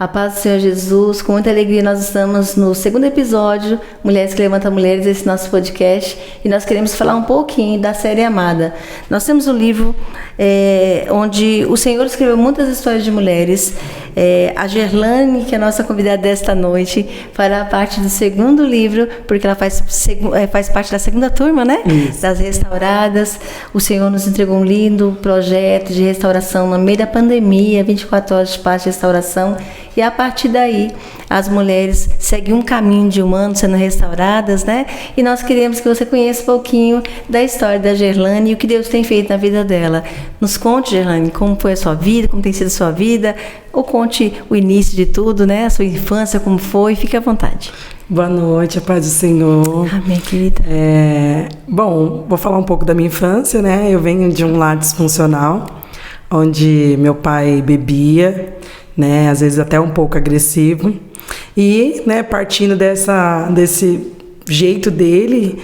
A paz do Senhor Jesus, com muita alegria nós estamos no segundo episódio, Mulheres que Levantam Mulheres, esse nosso podcast, e nós queremos falar um pouquinho da série Amada. Nós temos um livro onde o Senhor escreveu muitas histórias de mulheres. A Gerlane, que é a nossa convidada desta noite, fará parte do segundo livro, porque ela faz parte da segunda turma, né? Isso. Das restauradas. O Senhor nos entregou um lindo projeto de restauração no meio da pandemia, 24 horas de paz de restauração. E a partir daí, as mulheres seguem um caminho de um ano sendo restauradas, né? E nós queremos que você conheça um pouquinho da história da Gerlane e o que Deus tem feito na vida dela. Nos conte, Gerlane, como foi a sua vida, como tem sido a sua vida, ou conte o início de tudo, né? A sua infância, como foi, fique à vontade. Boa noite, a paz do Senhor. Amém, querida. Bom, vou falar um pouco da minha infância, né? Eu venho de um lar disfuncional, onde meu pai bebia, né, às vezes até um pouco agressivo, e, né, partindo desse jeito dele,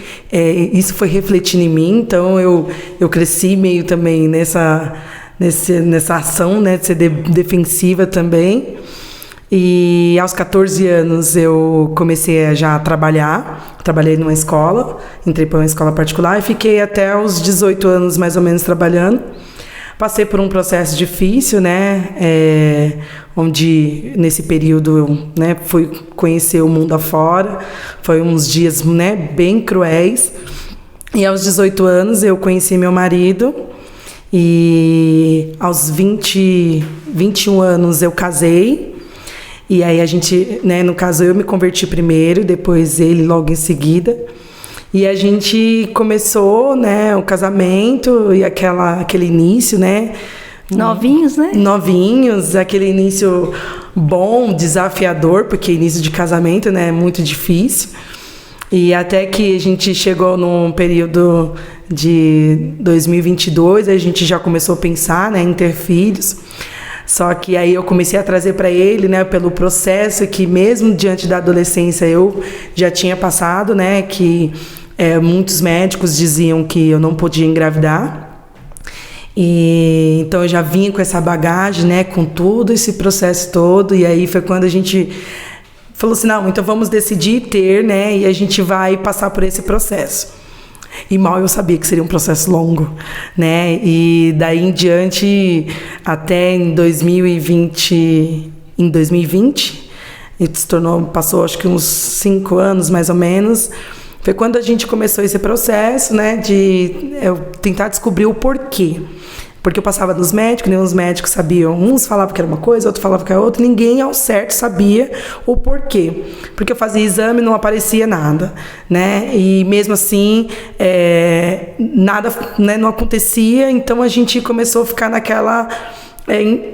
isso foi refletindo em mim. Então eu cresci meio também nessa ação, né, de ser defensiva também. E aos 14 anos eu comecei já a trabalhar, trabalhei numa escola, entrei para uma escola particular e fiquei até os 18 anos mais ou menos trabalhando. Passei por um processo difícil, né, onde nesse período eu, né, fui conhecer o mundo afora. Foi uns dias, né, bem cruéis. E aos 18 anos eu conheci meu marido e aos 21 anos eu casei. E aí a gente, né, no caso eu me converti primeiro, depois ele logo em seguida. E a gente começou, né, o casamento e aquele início, né? Novinhos, né? Novinhos, aquele início bom, desafiador, porque início de casamento, né, é muito difícil. E até que a gente chegou num período de 2022, a gente já começou a pensar, né, em ter filhos. Só que aí eu comecei a trazer para ele, né, pelo processo que mesmo diante da adolescência eu já tinha passado, né, que muitos médicos diziam que eu não podia engravidar. E então eu já vinha com essa bagagem, né, com todo esse processo todo. E aí foi quando a gente falou assim, não, então vamos decidir ter, né, e a gente vai passar por esse processo. E mal eu sabia que seria um processo longo, né? E daí em diante, até em 2020, passou acho que uns 5 anos mais ou menos, foi quando a gente começou esse processo, né, de eu tentar descobrir o porquê. Porque eu passava nos médicos, nenhum dos médicos sabiam. Uns falavam que era uma coisa, outros falavam que era outra. Ninguém ao certo sabia o porquê. Porque eu fazia exame e não aparecia nada, né? E mesmo assim, nada, né, não acontecia. Então a gente começou a ficar naquela...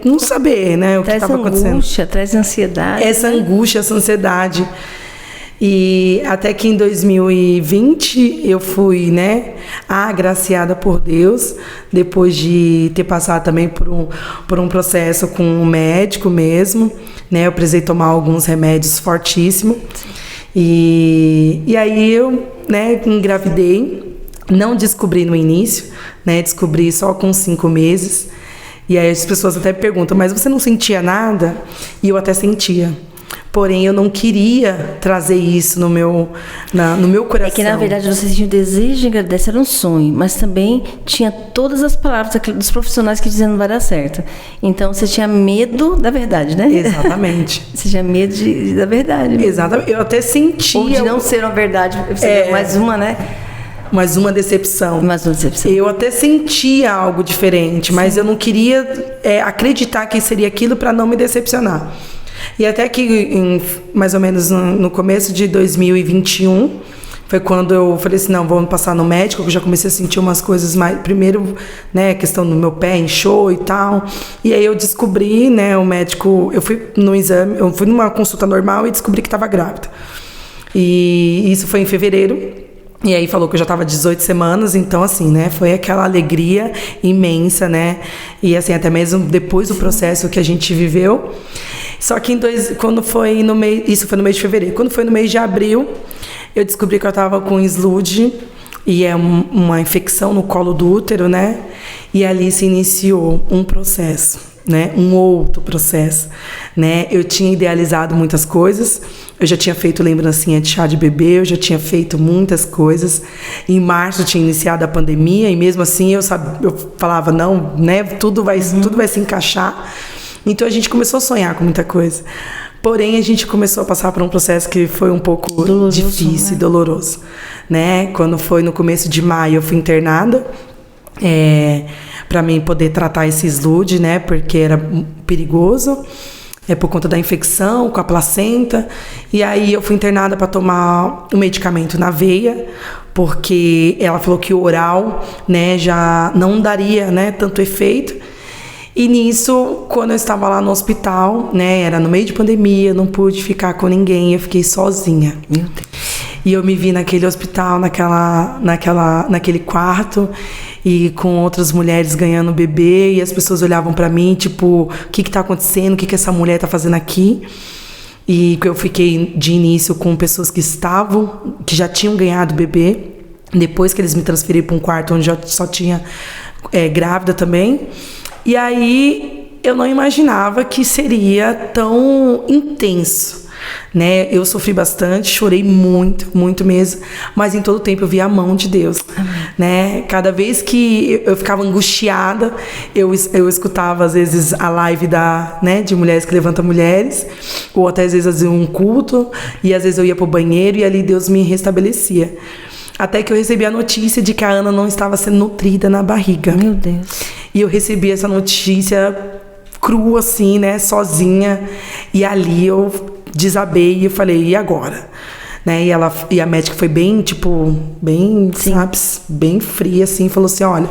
não saber, né, o que estava acontecendo. Angústia, traz ansiedade. Essa angústia, essa ansiedade. E até que em 2020 eu fui, né, agraciada por Deus, depois de ter passado também por um processo com um médico mesmo, né, eu precisei tomar alguns remédios fortíssimos. E aí eu, né, engravidei, não descobri no início, né, descobri só com 5 meses. E aí as pessoas até perguntam, mas você não sentia nada? E eu até sentia. Porém, eu não queria trazer isso no meu coração. É que, na verdade, você tinha o desejo de engravidar, era um sonho, mas também tinha todas as palavras dos profissionais que diziam não vai dar certo. Então, você tinha medo da verdade, né? Exatamente. Você tinha medo da verdade. Mesmo. Exatamente. Eu até sentia... Ou de não ser uma verdade. Você deu mais uma, né? Mais uma decepção. Mais uma decepção. Eu até sentia algo diferente, mas eu não queria acreditar que seria aquilo para não me decepcionar. E até que, mais ou menos no começo de 2021, foi quando eu falei assim, não, vamos passar no médico, eu já comecei a sentir umas coisas mais... Primeiro, né, a questão do meu pé inchou e tal. E aí eu descobri, né, o médico... Eu fui no exame, eu fui numa consulta normal e descobri que estava grávida. E isso foi em fevereiro. E aí falou que eu já estava 18 semanas, então assim, né, foi aquela alegria imensa, né, e assim, até mesmo depois do processo que a gente viveu. Só que quando foi no mês, isso foi no mês de fevereiro, quando foi no mês de abril, eu descobri que eu estava com SLUD, e é uma infecção no colo do útero, né, e ali se iniciou um processo. né? Um outro processo, né? Eu tinha idealizado muitas coisas, eu já tinha feito lembrancinha de chá de bebê, eu já tinha feito muitas coisas. Em março tinha iniciado a pandemia e mesmo assim eu falava, não, né? Tudo vai se encaixar. Então a gente começou a sonhar com muita coisa. Porém, a gente começou a passar por um processo que foi um pouco doloroso, difícil, né? Doloroso, né? Quando foi no começo de maio, eu fui internada, para mim poder tratar esse SLUD, né? Porque era perigoso, por conta da infecção com a placenta. E aí eu fui internada para tomar um medicamento na veia, porque ela falou que o oral, né, já não daria, né, tanto efeito. E nisso, quando eu estava lá no hospital, né, era no meio de pandemia, não pude ficar com ninguém, eu fiquei sozinha. Meu Deus. E eu me vi naquele hospital, naquele quarto, e com outras mulheres ganhando bebê, e as pessoas olhavam para mim, tipo, o que está acontecendo, o que essa mulher está fazendo aqui? E eu fiquei de início com pessoas que já tinham ganhado bebê, depois que eles me transferiram para um quarto onde só tinha grávida também. E aí eu não imaginava que seria tão intenso, né? Eu sofri bastante, chorei muito, muito mesmo, mas em todo tempo eu vi a mão de Deus, né? Cada vez que eu ficava angustiada, eu escutava às vezes a live de Mulheres que Levantam Mulheres, ou até às vezes um culto, e às vezes eu ia pro banheiro e ali Deus me restabelecia. Até que eu recebi a notícia de que a Ana não estava sendo nutrida na barriga. Meu Deus. E eu recebi essa notícia crua, assim, né? Sozinha. E ali eu desabei e eu falei, e agora? Né? E a médica foi bem, sabe, bem fria, assim. Falou assim, olha,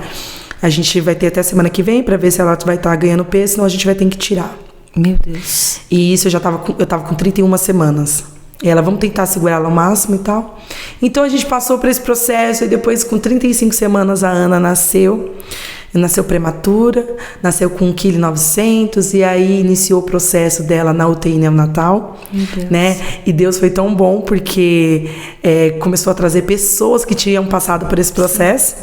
a gente vai ter até semana que vem para ver se ela vai estar ganhando peso, senão a gente vai ter que tirar. Meu Deus. E isso eu tava com 31 semanas. E ela, vamos tentar segurar ela ao máximo e tal. Então a gente passou por esse processo e depois com 35 semanas a Ana nasceu prematura, nasceu com 1,9 kg e aí iniciou o processo dela na UTI neonatal, né? E Deus foi tão bom porque começou a trazer pessoas que tinham passado por esse processo.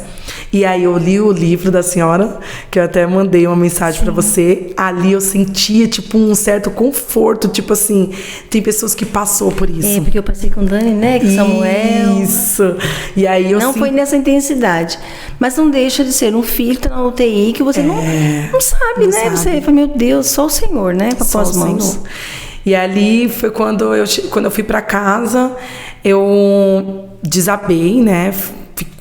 E aí eu li o livro da senhora, que eu até mandei uma mensagem para você. Ali eu sentia um certo conforto, assim, tem pessoas que passou por isso. Porque eu passei com Dani, né, com Samuel. Isso. E aí eu foi nessa intensidade, mas não deixa de ser um filho na UTI que você não sabe, não, né? Sabe. Você fala, meu Deus, só o Senhor, né? Só as mãos. Senhor. E ali foi quando eu fui para casa, eu desabei, né?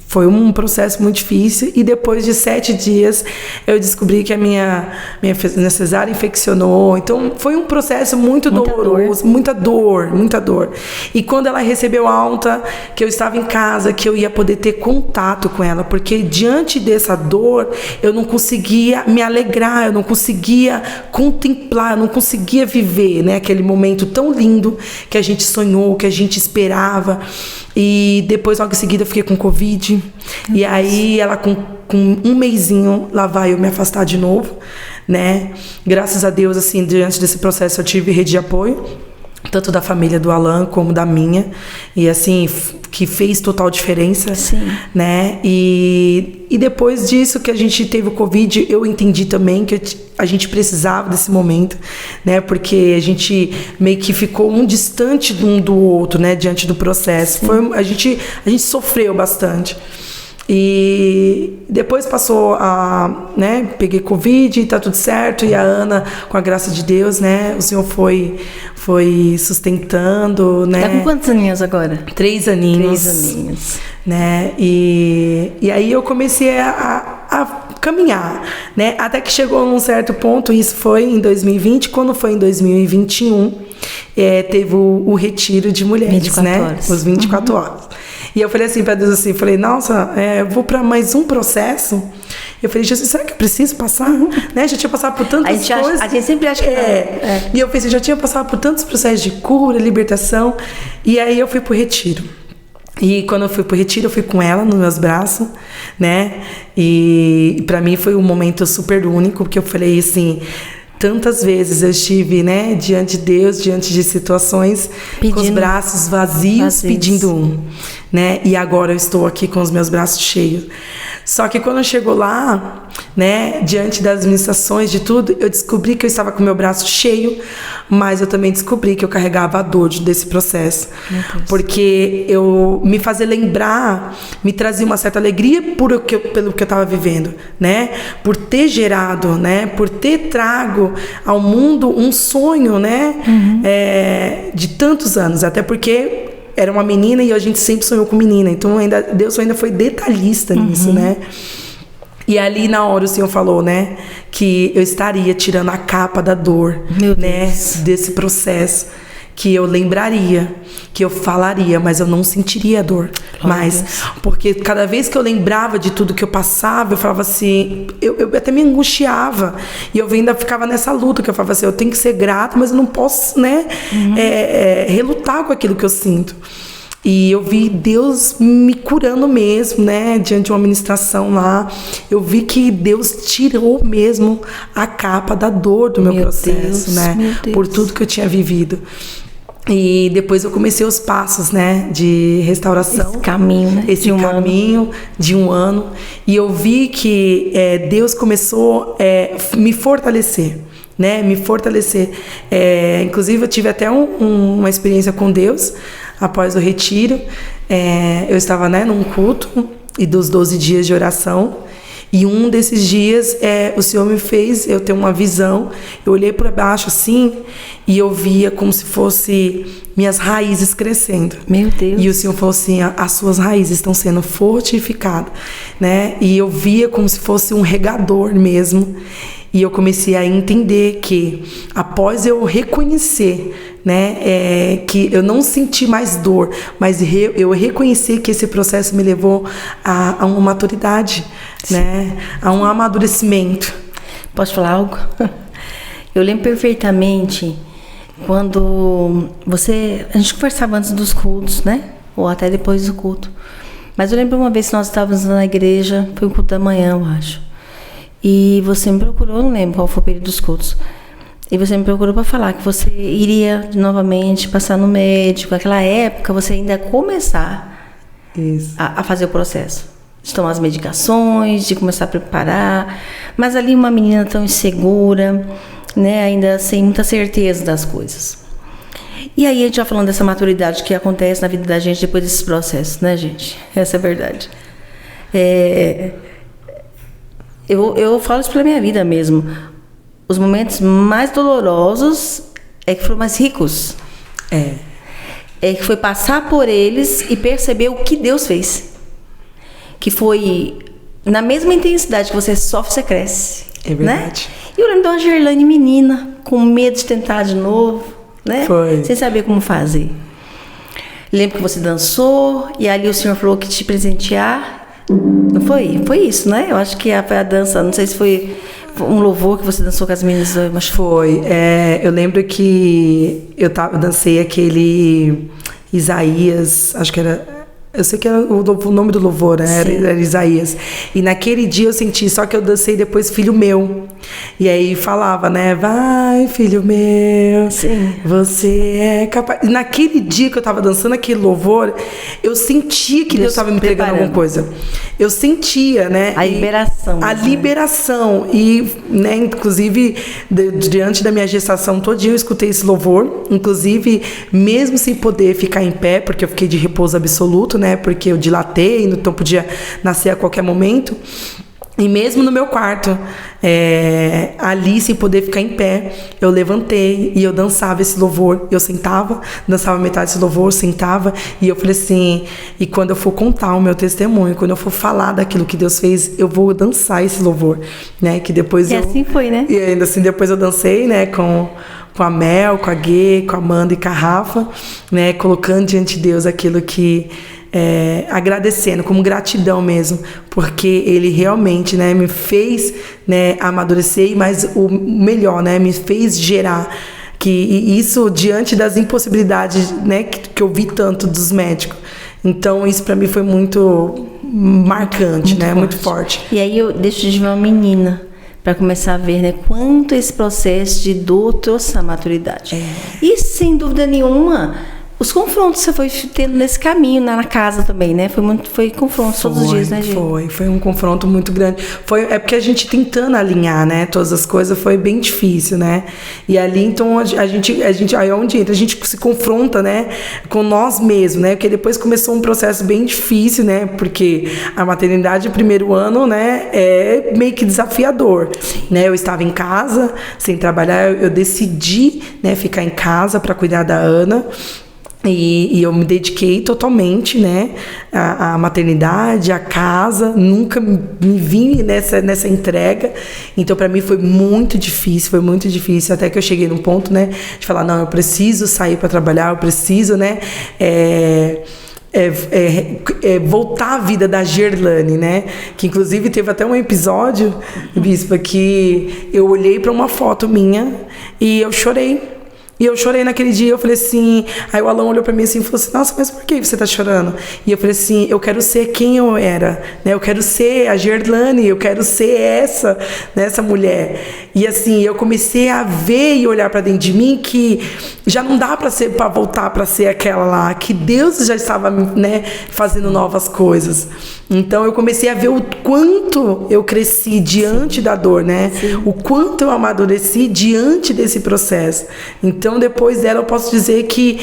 Foi um processo muito difícil e depois de 7 dias eu descobri que a minha cesárea infeccionou. Então foi um processo muito doloroso, muita dor. E quando ela recebeu alta, que eu estava em casa, que eu ia poder ter contato com ela, porque diante dessa dor eu não conseguia me alegrar, eu não conseguia contemplar, eu não conseguia viver, né, aquele momento tão lindo que a gente sonhou, que a gente esperava. E depois, logo em seguida, eu fiquei com Covid. E aí, ela com um mesinho, lá vai eu me afastar de novo, né? Graças a Deus, assim, diante desse processo, eu tive rede de apoio, tanto da família do Alan como da minha. E, assim, que fez total diferença, né? E depois disso que a gente teve o Covid, eu entendi também que a gente precisava desse momento, né? Porque a gente meio que ficou um distante um do outro, né? Diante do processo. A gente sofreu bastante. E depois passou né? Peguei Covid e tá tudo certo. E a Ana, com a graça de Deus, né? O Senhor foi sustentando, né? Tá com quantos aninhos agora? 3 aninhos. 3 aninhos. Né? E aí eu comecei a caminhar, né? Até que chegou num certo ponto, isso foi em 2020, quando foi em 2021, teve o retiro de mulheres, né? Horas. Os 24 horas. E eu falei assim para Deus, assim, falei, nossa, eu vou para mais um processo. Eu falei, Jesus, será que eu preciso passar? Né? Já tinha passado por tantas coisas. A gente sempre acha que não. E eu pensei, já tinha passado por tantos processos de cura, libertação. E aí eu fui pro retiro. E quando eu fui pro retiro, eu fui com ela nos meus braços, né? E para mim foi um momento super único, porque eu falei assim, tantas vezes eu estive, né, diante de Deus, diante de situações, com os braços vazios. Pedindo né? E agora eu estou aqui com os meus braços cheios. Só que quando chegou lá, né, diante das ministrações, de tudo, eu descobri que eu estava com o meu braço cheio, mas eu também descobri que eu carregava a dor desse processo. Porque eu me fazer lembrar, me trazia uma certa alegria pelo que eu estava vivendo, né? Por ter gerado, né? Por ter trago ao mundo um sonho, né? De tantos anos, até porque era uma menina e a gente sempre sonhou com menina. Então, Deus ainda foi detalhista nisso, né? E ali, na hora, o Senhor falou, né? Que eu estaria tirando a capa da dor, né? Desse processo. Que eu lembraria, que eu falaria, mas eu não sentiria a dor. Mas, porque cada vez que eu lembrava de tudo que eu passava, eu falava assim, eu até me angustiava. E eu ainda ficava nessa luta, que eu falava assim, eu tenho que ser grata, mas eu não posso, né, relutar com aquilo que eu sinto. E eu vi Deus me curando mesmo, né? Diante de uma ministração lá. Eu vi que Deus tirou mesmo a capa da dor do meu processo, né? Por tudo que eu tinha vivido. E depois eu comecei os passos, né, de restauração. Esse caminho, né? Esse caminho de um ano. E eu vi que Deus começou a me fortalecer, né? Me fortalecer. Inclusive, eu tive até uma experiência com Deus após o retiro. Eu estava, né, num culto e dos 12 dias de oração. E um desses dias, o Senhor me fez eu ter uma visão. Eu olhei para baixo assim e eu via como se fosse minhas raízes crescendo. Meu Deus. E o Senhor falou assim, as suas raízes estão sendo fortificadas, né? E eu via como se fosse um regador mesmo. E eu comecei a entender que, após eu reconhecer, né, que eu não senti mais dor, mas eu reconheci que esse processo me levou a uma maturidade, né, a um amadurecimento. Posso falar algo? Eu lembro perfeitamente quando a gente conversava antes dos cultos, né, ou até depois do culto. Mas eu lembro uma vez que nós estávamos na igreja, foi um culto da manhã, eu acho. E você me procurou, não lembro qual foi o período dos cultos. E você me procurou para falar que você iria novamente passar no médico. Naquela época, você ainda ia começar a fazer o processo. De tomar as medicações, de começar a preparar. Mas ali uma menina tão insegura, né, ainda sem muita certeza das coisas. E aí a gente vai falando dessa maturidade que acontece na vida da gente depois desses processos, né, gente? Essa é a verdade. Eu falo isso pela minha vida mesmo. Os momentos mais dolorosos que foram mais ricos. Que foi passar por eles e perceber o que Deus fez. Que foi na mesma intensidade que você sofre, você cresce. É verdade. Né? E eu lembro de uma Gerlane menina, com medo de tentar de novo, né? Foi. Sem saber como fazer. Lembro que você dançou e ali o Senhor falou que te presentear. Não foi? Foi isso, né? Eu acho que foi a dança, não sei se foi um louvor que você dançou com as meninas, mas foi. Eu lembro que eu dancei aquele Isaías, acho que era. Eu sei que era o nome do louvor, né? Era Isaías. E naquele dia eu senti, só que eu dancei depois Filho Meu. E aí falava, né? Vai, filho meu, você é capaz. E naquele dia que eu tava dançando aquele louvor, eu sentia que Deus estava me entregando alguma coisa. Eu sentia, né? A liberação. A liberação. E, né, inclusive, diante da minha gestação todinha, eu escutei esse louvor. Inclusive, mesmo sem poder ficar em pé, porque eu fiquei de repouso absoluto, né? Porque eu dilatei, então podia nascer a qualquer momento. E mesmo no meu quarto, ali sem poder ficar em pé, eu levantei e eu dançava esse louvor. Eu sentava, dançava metade desse louvor, sentava, e eu falei assim, e quando eu for contar o meu testemunho, quando eu for falar daquilo que Deus fez, eu vou dançar esse louvor, né? Que depois assim foi, né? E ainda assim, depois eu dancei, né, com a Mel, com a Gê, com a Amanda e com a Rafa, né, colocando diante de Deus aquilo que agradecendo, como gratidão mesmo, porque Ele realmente, né, me fez, né, amadurecer, mas o melhor, né, me fez gerar, e isso diante das impossibilidades, né, que eu vi tanto dos médicos. Então isso para mim foi muito marcante, muito, né, forte. Muito forte. E aí eu deixo de ver uma menina para começar a ver, né, quanto esse processo de dor trouxe a maturidade. E sem dúvida nenhuma, os confrontos que você foi tendo nesse caminho, na casa também, né? Foi confronto todos os dias, né, Gi? Foi um confronto muito grande. É porque a gente tentando alinhar, né, todas as coisas, foi bem difícil, né? E ali, então, a gente aí é onde entra, a gente se confronta, né, com nós mesmos, né? Porque depois começou um processo bem difícil, né? Porque a maternidade, o primeiro ano, né, é meio que desafiador, né? Eu estava em casa, sem trabalhar, eu decidi, né, ficar em casa para cuidar da Ana. E eu me dediquei totalmente, né, à maternidade, à casa, nunca me vi nessa entrega. Então, para mim foi muito difícil, até que eu cheguei num ponto, né, de falar, não, eu preciso sair para trabalhar, eu preciso, né, voltar à vida da Gerlane, né? Que inclusive teve até um episódio, Bispa, que eu olhei para uma foto minha e eu chorei. E eu chorei naquele dia, eu falei assim, aí o Alan olhou pra mim assim e falou assim, nossa, mas por que você tá chorando? E eu falei assim, eu quero ser quem eu era, né? Eu quero ser a Gerlane, eu quero ser essa mulher. E assim, eu comecei a ver e olhar pra dentro de mim que já não dá pra voltar pra ser aquela lá, que Deus já estava, né, fazendo novas coisas. Então eu comecei a ver o quanto eu cresci diante da dor, né? Sim. O quanto eu amadureci diante desse processo. Então depois dela eu posso dizer que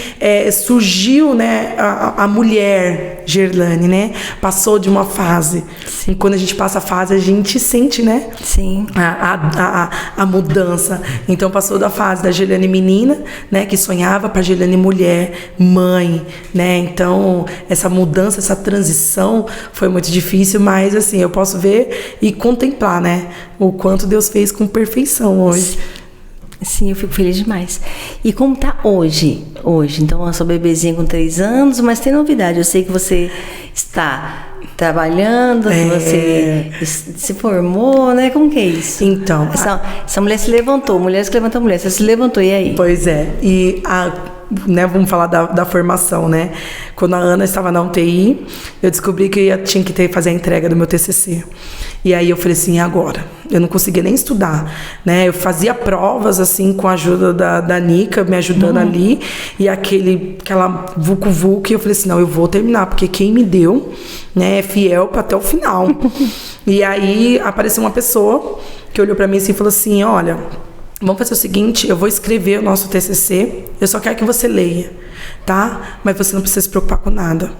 surgiu, né, a mulher Gerlane, né? Passou de uma fase. Sim. E quando a gente passa a fase, a gente sente, né? Sim. A mudança. Então passou da fase da Gerlane menina, né, que sonhava, para Gerlane mulher, mãe, né? Então essa mudança, essa transição foi muito difícil, mas assim, eu posso ver e contemplar, né, o quanto Deus fez com perfeição hoje. Sim, eu fico feliz demais. E como tá hoje? Então, a sua bebezinha com 3 anos, mas tem novidade. Eu sei que você está trabalhando, que você se formou, né? Como que é isso? Então... Essa mulher se levantou, mulheres que levantam mulher, você se levantou, e aí? Pois é, né, vamos falar da formação, né? Quando a Ana estava na UTI, eu descobri que eu tinha que fazer a entrega do meu TCC. E aí eu falei assim, agora? Eu não conseguia nem estudar, né? Eu fazia provas, assim, com a ajuda da Nica, me ajudando ali, e aquela vucu-vucu, e eu falei assim, não, eu vou terminar, porque quem me deu, né, é fiel até o final. E aí apareceu uma pessoa que olhou pra mim assim, e falou assim, olha... Vamos fazer o seguinte, eu vou escrever o nosso TCC, eu só quero que você leia, tá? Mas você não precisa se preocupar com nada,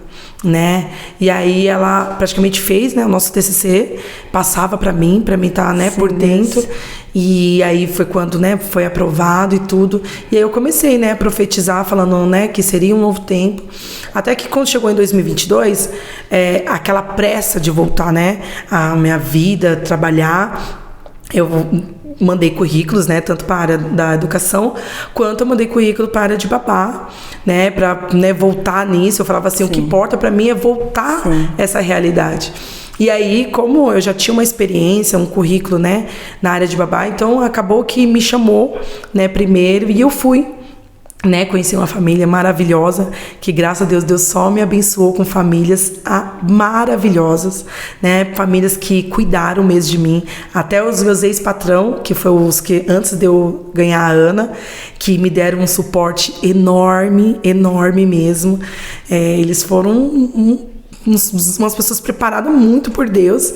né? E aí ela praticamente fez, né, o nosso TCC, passava para mim estar, né, por dentro. E aí foi quando, né, foi aprovado e tudo. E aí eu comecei, né, a profetizar, falando, né, que seria um novo tempo. Até que quando chegou em 2022, aquela pressa de voltar, né, à minha vida, trabalhar, eu mandei currículos, né, tanto para a área da educação, quanto eu mandei currículo para a área de babá, né, para, né, voltar nisso. Eu falava assim, o que importa para mim é voltar essa realidade. E aí, como eu já tinha uma experiência, um currículo, né, na área de babá, então acabou que me chamou, né, primeiro, e eu fui. Né, conheci uma família maravilhosa, que graças a Deus só me abençoou com famílias maravilhosas, né, famílias que cuidaram mesmo de mim, até os meus ex-patrão, que foi os que antes de eu ganhar a Ana, que me deram um suporte enorme, enorme mesmo. Eles foram umas pessoas preparadas muito por Deus,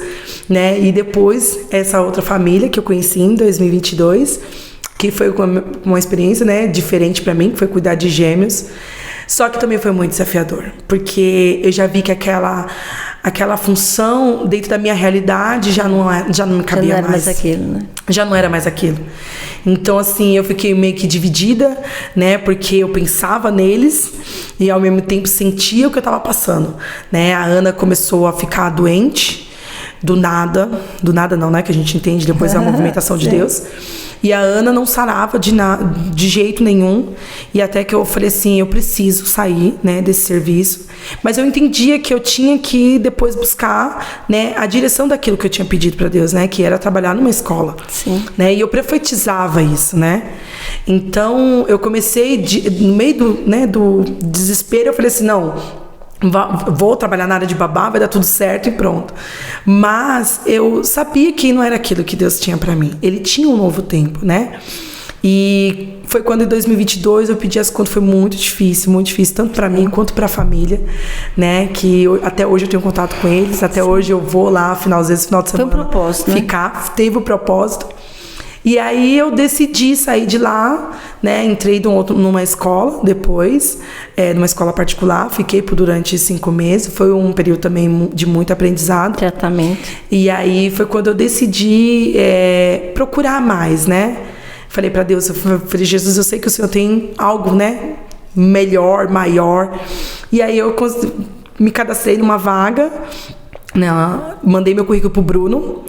né, e depois essa outra família que eu conheci em 2022, que foi uma experiência, né, diferente para mim, que foi cuidar de gêmeos. Só que também foi muito desafiador, porque eu já vi que aquela função dentro da minha realidade já não me cabia mais. Já não era mais aquilo, né? Já não era mais aquilo. Então, assim, eu fiquei meio que dividida, né, porque eu pensava neles e ao mesmo tempo sentia o que eu estava passando, né? A Ana começou a ficar doente, do nada não, né, que a gente entende depois da movimentação de Deus. E a Ana não sarava de jeito nenhum. E até que eu falei assim, eu preciso sair, né, desse serviço. Mas eu entendia que eu tinha que depois buscar, né, a direção daquilo que eu tinha pedido para Deus, né, que era trabalhar numa escola. Sim. Né, e eu profetizava isso, né. Então eu comecei, no meio do desespero, eu falei assim, não, vou trabalhar na área de babá, vai dar tudo certo e pronto. Mas eu sabia que não era aquilo que Deus tinha para mim. Ele tinha um novo tempo, né? E foi quando em 2022 eu pedi as contas, foi muito difícil, tanto para mim quanto para a família, né? Que até hoje eu tenho contato com eles, até hoje eu vou lá, às vezes final de semana. Foi um propósito, ficar, teve o propósito. E aí eu decidi sair de lá, né? Entrei numa escola depois, numa escola particular, fiquei durante 5 meses, foi um período também de muito aprendizado. Tratamento. E aí foi quando eu decidi procurar mais, né? Falei para Deus, eu falei, Jesus, eu sei que o Senhor tem algo, né? Melhor, maior. E aí eu me cadastrei numa vaga, né? Mandei meu currículo pro Bruno,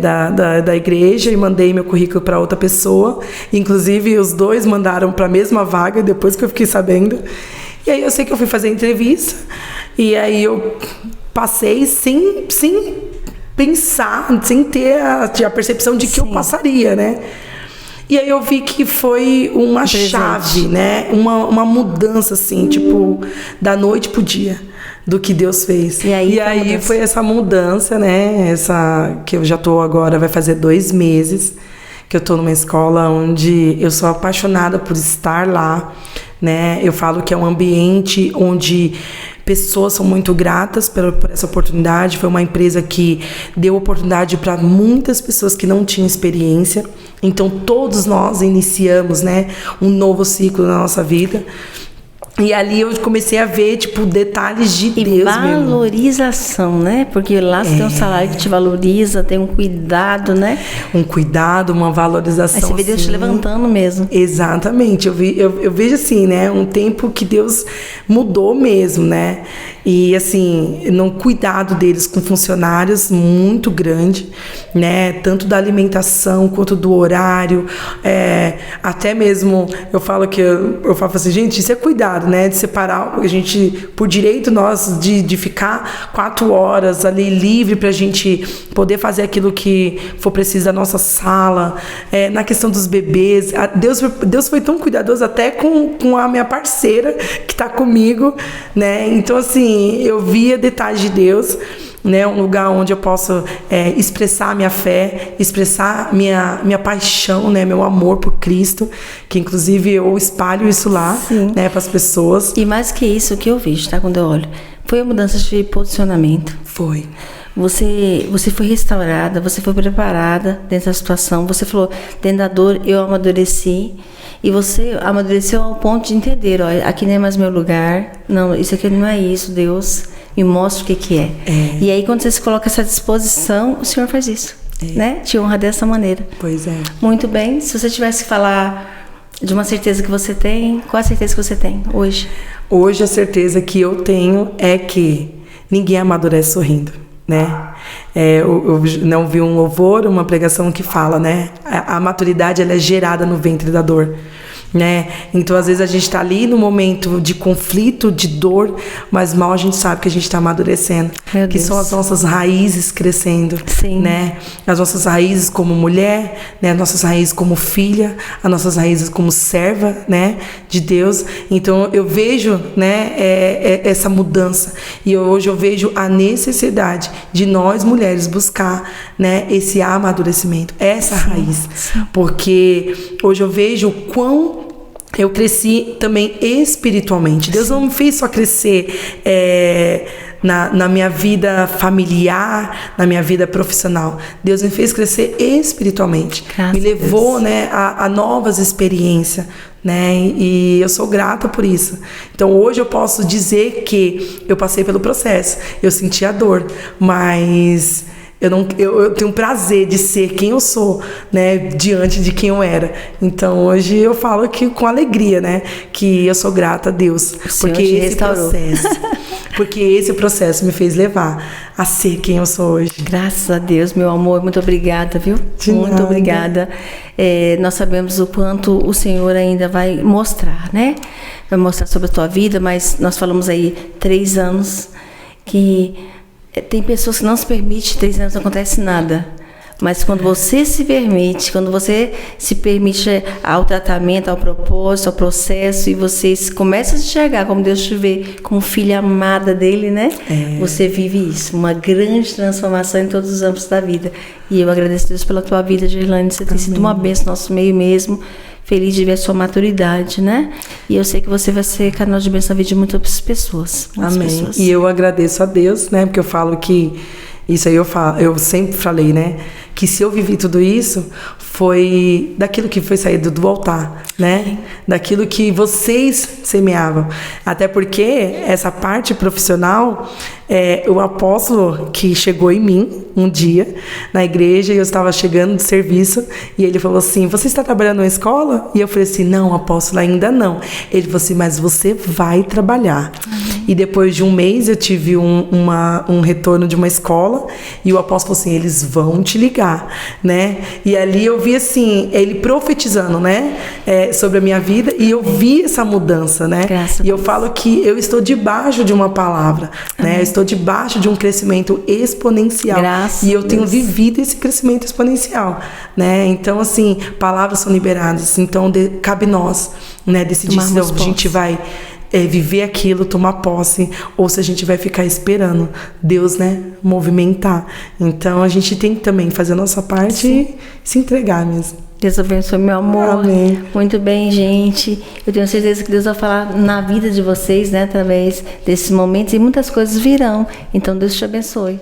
da igreja, e mandei meu currículo para outra pessoa. Inclusive, os dois mandaram para a mesma vaga, depois que eu fiquei sabendo. E aí eu sei que eu fui fazer a entrevista, e aí eu passei sem pensar, sem ter a percepção de que eu passaria, né? E aí eu vi que foi uma chave, né? Uma mudança, assim, tipo, da noite pro dia, do que Deus fez. E aí foi essa mudança, né? Que eu já tô agora, vai fazer 2 meses, que eu tô numa escola onde eu sou apaixonada por estar lá, né? Eu falo que é um ambiente onde pessoas são muito gratas por essa oportunidade. Foi uma empresa que deu oportunidade para muitas pessoas que não tinham experiência. Então, todos nós iniciamos, né, um novo ciclo na nossa vida. E ali eu comecei a ver, tipo, detalhes de Deus mesmo. Valorização, né? Porque lá você tem um salário que te valoriza, tem um cuidado, né? Um cuidado, uma valorização. Aí você vê Deus te levantando mesmo. Exatamente. Eu vejo assim, né? Um tempo que Deus mudou mesmo, né? E assim, num cuidado deles com funcionários muito grande, né? Tanto da alimentação quanto do horário. Até mesmo, eu falo assim, gente, isso é cuidado, né? De separar a gente, por direito nós, de ficar 4 horas ali livre pra gente poder fazer aquilo que for preciso da nossa sala. Na questão dos bebês, Deus foi tão cuidadoso até com a minha parceira que tá comigo, né? Então, assim, eu via detalhes de Deus, né? Um lugar onde eu posso expressar minha fé, expressar minha paixão, né? Meu amor por Cristo, que inclusive eu espalho isso lá, né? Para as pessoas. E mais que isso, o que eu vejo, tá? Quando eu olho, foi a mudança de posicionamento. Foi. Você foi restaurada, você foi preparada dentro da situação. Você falou, dentro da dor eu amadureci. E você amadureceu ao ponto de entender, ó, aqui não é mais meu lugar, não, isso aqui não é isso, Deus me mostra o que é. E aí quando você se coloca essa disposição, o Senhor faz isso, né? Te honra dessa maneira. Pois é. Muito bem, se você tivesse que falar de uma certeza que você tem, qual a certeza que você tem hoje? Hoje a certeza que eu tenho é que ninguém amadurece sorrindo, né? Eu não vi um louvor, uma pregação que fala, né? A maturidade, ela é gerada no ventre da dor, né? Então, às vezes a gente está ali no momento de conflito, de dor, mas mal a gente sabe que a gente está amadurecendo, que são as nossas raízes crescendo, né? As nossas raízes como mulher, né? As nossas raízes como filha, as nossas raízes como serva, né? De Deus. Então, eu vejo, né? Essa mudança, e hoje eu vejo a necessidade de nós mulheres buscar, né? Esse amadurecimento, essa raiz, porque hoje eu vejo o quão eu cresci também espiritualmente. Deus não me fez só crescer na minha vida familiar, na minha vida profissional. Deus me fez crescer espiritualmente. Me levou, né, a novas experiências, né? E eu sou grata por isso. Então hoje eu posso dizer que eu passei pelo processo, eu senti a dor, mas eu tenho prazer de ser quem eu sou, né, diante de quem eu era. Então hoje eu falo que com alegria, né, que eu sou grata a Deus, porque esse processo me fez levar a ser quem eu sou hoje. Graças a Deus, meu amor, muito obrigada, viu? Muito obrigada. Nós sabemos o quanto o Senhor ainda vai mostrar, né? Vai mostrar sobre a tua vida, mas nós falamos aí 3 anos que tem pessoas que não se permitem, 3 anos não acontece nada. Mas quando você se permite, ao tratamento, ao propósito, ao processo, e você começa a se enxergar como Deus te vê, como filha amada dele, né? Você vive isso, uma grande transformação em todos os âmbitos da vida. E eu agradeço a Deus pela tua vida, Gerlane. Você tem sido uma bênção no nosso meio mesmo. feliz de ver a sua maturidade, né? E eu sei que você vai ser canal de bênção na vida de muitas pessoas. Amém. Pessoas. E eu agradeço a Deus, né? Porque eu falo que isso aí eu sempre falei, né? Que se eu vivi tudo isso, foi daquilo que foi saído do altar, né? Daquilo que vocês semeavam. Até porque essa parte profissional, o apóstolo que chegou em mim um dia na igreja, e eu estava chegando de serviço, e ele falou assim: você está trabalhando na escola? E eu falei assim: não, apóstolo, ainda não. Ele falou assim: mas você vai trabalhar. E depois de um mês eu tive um retorno de uma escola, e o apóstolo falou assim: eles vão te ligar, né? E ali eu vi assim, ele profetizando, né? Sobre a minha vida, e eu vi essa mudança, né? Graças E eu falo que eu estou debaixo de uma palavra, né? Eu estou debaixo de um crescimento exponencial. Graças e eu tenho Deus. vivido esse crescimento exponencial, né? Então, assim, palavras são liberadas, então cabe nós, né? Decidir se a gente vai viver aquilo, tomar posse, ou se a gente vai ficar esperando Deus, né, movimentar. Então a gente tem que também fazer a nossa parte e se entregar mesmo. Deus abençoe, meu amor. Amém. Muito bem, gente. Eu tenho certeza que Deus vai falar na vida de vocês, né, através desses momentos, e muitas coisas virão. Então Deus te abençoe.